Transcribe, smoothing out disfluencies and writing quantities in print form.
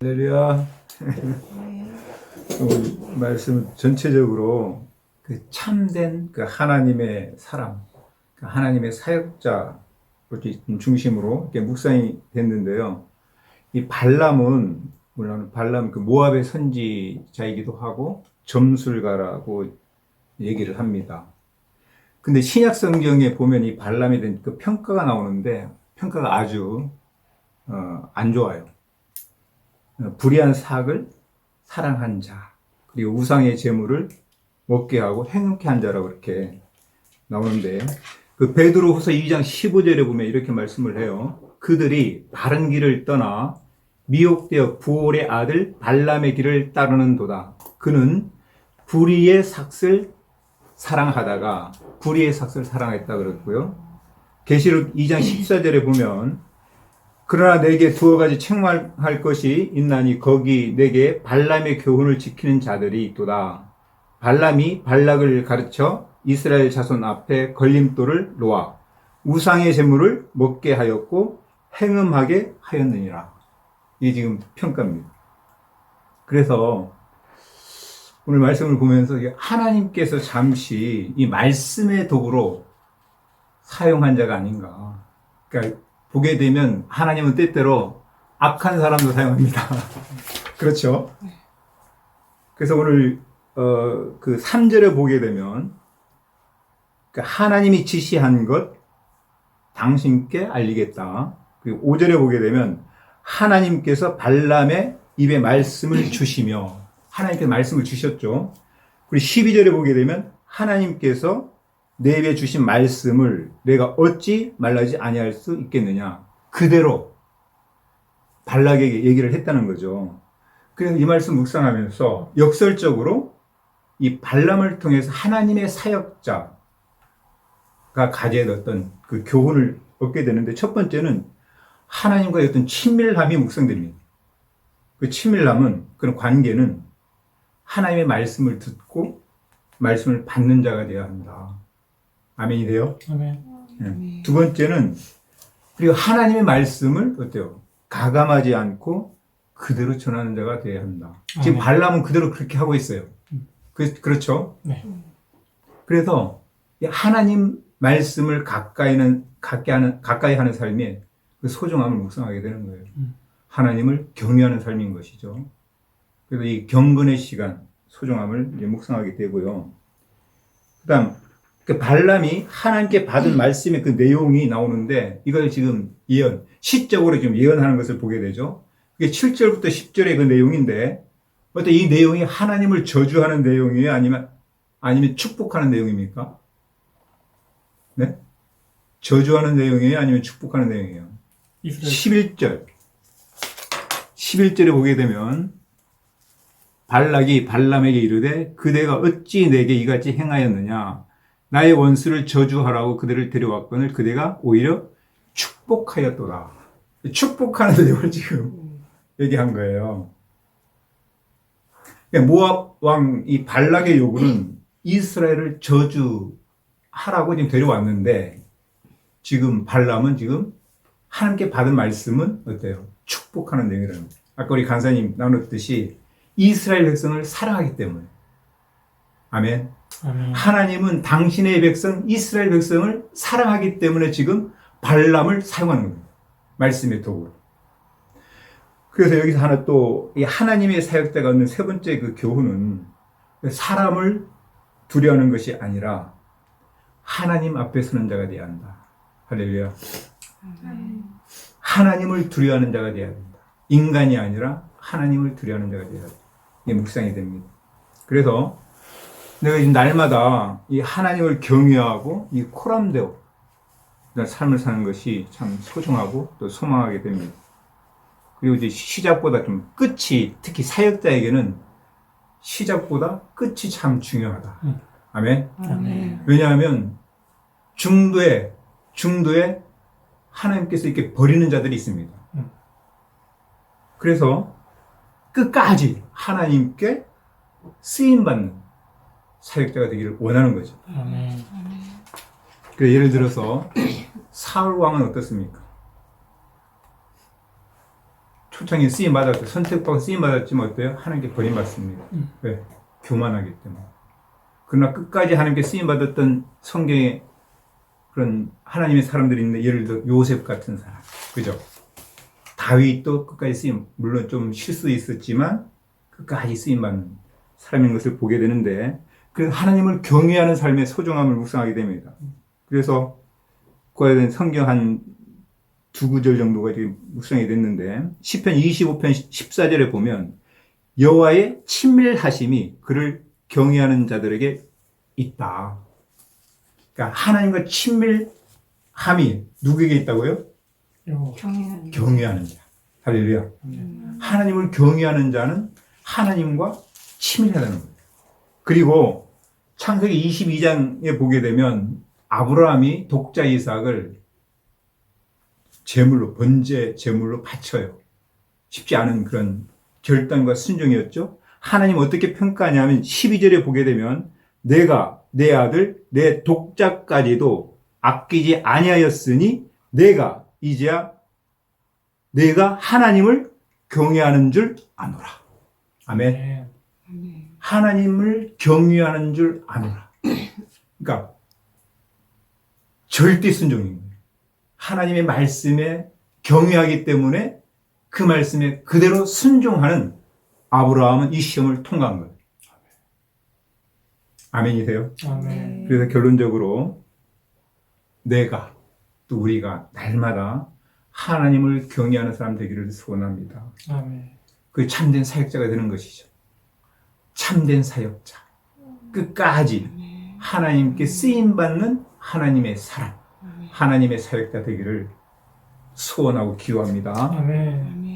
할렐루야. 오늘 말씀 전체적으로 그 참된 그 하나님의 사람, 그 하나님의 사역자 중심으로 이렇게 묵상이 됐는데요. 이 발람은 물론 발람 그 모압의 선지자이기도 하고 점술가라고 얘기를 합니다. 근데 신약 성경에 보면 이 발람에 대한 그 평가가 나오는데 평가가 아주 안 좋아요. 불의한 사악을 사랑한 자, 그리고 우상의 제물을 먹게 하고 행음케 한 자라고 이렇게 나오는데, 그 베드로후서 2장 15절에 보면 이렇게 말씀을 해요. 그들이 바른 길을 떠나 미혹되어 부올의 아들 발람의 길을 따르는도다. 그는 불의의 삭을 사랑하다가 불의의 삭을 사랑했다 그랬고요. 계시록 2장 14절에 보면 그러나 내게 두어 가지 책망할 것이 있나니 거기 내게 발람의 교훈을 지키는 자들이 있도다. 발람이 발락을 가르쳐 이스라엘 자손 앞에 걸림돌을 놓아 우상의 제물을 먹게 하였고 행음하게 하였느니라. 이게 지금 평가입니다. 그래서 오늘 말씀을 보면서 하나님께서 잠시 이 말씀의 도구로 사용한 자가 아닌가. 그러니까 보게 되면 하나님은 때때로 악한 사람도 사용합니다. 그렇죠? 그래서 오늘 그 3절에 보게 되면 하나님이 지시한 것 당신께 알리겠다. 그리고 5절에 보게 되면 하나님께서 발람의 입에 말씀을 주시며, 하나님께서 말씀을 주셨죠. 그리고 12절에 보게 되면 하나님께서 내 입에 주신 말씀을 내가 어찌 말하지 아니할 수 있겠느냐. 그대로 발락에게 얘기를 했다는 거죠. 그래서 이 말씀 묵상하면서 역설적으로 이 발람을 통해서 하나님의 사역자가 가져야 어떤 그 교훈을 얻게 되는데, 첫 번째는 하나님과의 어떤 친밀함이 묵상됩니다. 그 친밀함은, 그런 관계는 하나님의 말씀을 듣고 말씀을 받는 자가 되어야 한다. 아멘이 돼요? 아멘. 네. 두 번째는, 그리고 하나님의 말씀을 어때요? 가감하지 않고 그대로 전하는 자가 되어야 한다. 지금 발람은 그대로 그렇게 하고 있어요. 그렇죠? 네. 그래서 하나님 말씀을 가까이 하는 삶의 그 소중함을 묵상하게 되는 거예요. 하나님을 경외하는 삶인 것이죠. 그래서 이 경건의 시간, 소중함을 이제 묵상하게 되고요. 그 다음, 그 발람이 하나님께 받은 말씀의 그 내용이 나오는데, 이걸 지금 시적으로 지금 예언하는 것을 보게 되죠. 그게 7절부터 10절의 그 내용인데, 어때 이 내용이 하나님을 저주하는 내용이에요? 아니면 축복하는 내용입니까? 네? 저주하는 내용이에요? 아니면 축복하는 내용이에요? 11절에 보게 되면, 발락이 발람에게 이르되 그대가 어찌 내게 이같이 행하였느냐. 나의 원수를 저주하라고 그들을 데려왔거늘 그대가 오히려 축복하였도다. 축복하는 내용을 지금 얘기한 거예요. 모압 왕 이 발락의 요구는 이스라엘을 저주하라고 지금 데려왔는데, 지금 발람은 지금 하나님께 받은 말씀은 어때요? 축복하는 내용이라는 거예요. 아까 우리 간사님 나눴듯이 이스라엘 백성을 사랑하기 때문에. 아멘. 아멘. 하나님은 당신의 백성 이스라엘 백성을 사랑하기 때문에 지금 발람을 사용하는 겁니다. 말씀의 도구로. 그래서 여기서 하나 또 이 하나님의 사역자가 얻는 세 번째 그 교훈은, 사람을 두려워하는 것이 아니라 하나님 앞에 서는 자가 되어야 한다. 할렐루야. 하나님을 두려워하는 자가 되어야 된다. 인간이 아니라 하나님을 두려워하는 자가 되어야 된다. 이게 묵상이 됩니다. 그래서 내가 이 날마다 이 하나님을 경외하고 이 코람되어 삶을 사는 것이 참 소중하고 또 소망하게 됩니다. 그리고 이제 시작보다 좀 끝이, 특히 사역자에게는 시작보다 끝이 참 중요하다. 아멘. 아멘. 왜냐하면 중도에 하나님께서 이렇게 버리는 자들이 있습니다. 그래서 끝까지 하나님께 쓰임받는 사역자가 되기를 원하는 거죠. 아멘. 그래서 예를 들어서 사울 왕은 어떻습니까? 초창기에 쓰임 받았죠. 선택받고 쓰임 받았지만 어때요? 하나님께 버림받습니다. 왜? 교만하기 때문에. 그러나 끝까지 하나님께 쓰임 받았던 성경에 그런 하나님의 사람들이 있는데, 예를 들어 요셉 같은 사람, 그죠? 다윗도 끝까지 쓰임, 물론 좀 실수 있었지만 끝까지 쓰임 받는 사람인 것을 보게 되는데, 그래서 하나님을 경외하는 삶의 소중함을 묵상하게 됩니다. 그래서 그에 성경 한 두 구절 정도가 이렇게 묵상이 됐는데, 시편 25편 14절에 보면 여호와의 친밀하심이 그를 경외하는 자들에게 있다. 그러니까 하나님과 친밀함이 누구에게 있다고요? 경외하는 자. 할렐루야. 하나님을 경외하는 자는 하나님과 친밀하다는 거예요. 그리고 창세기 22장에 보게 되면 아브라함이 독자 이삭을 제물로, 번제 제물로 바쳐요. 쉽지 않은 그런 결단과 순종이었죠. 하나님 어떻게 평가하냐면 12절에 보게 되면 내가 내 아들 내 독자까지도 아끼지 아니하였으니 내가 이제야 내가 하나님을 경외하는 줄 아노라. 아멘. 하나님을 경외하는 줄 아노라. 그러니까 절대 순종입니다. 하나님의 말씀에 경외하기 때문에 그 말씀에 그대로 순종하는 아브라함은 이 시험을 통과한 거예요. 아멘이세요? 아멘. 그래서 결론적으로 내가 또 우리가 날마다 하나님을 경외하는 사람 되기를 소원합니다. 아멘. 그 참된 사역자가 되는 것이죠. 참된 사역자. 끝까지 하나님께 쓰임받는 하나님의 사람, 하나님의 사역자 되기를 소원하고 기도합니다. 아멘.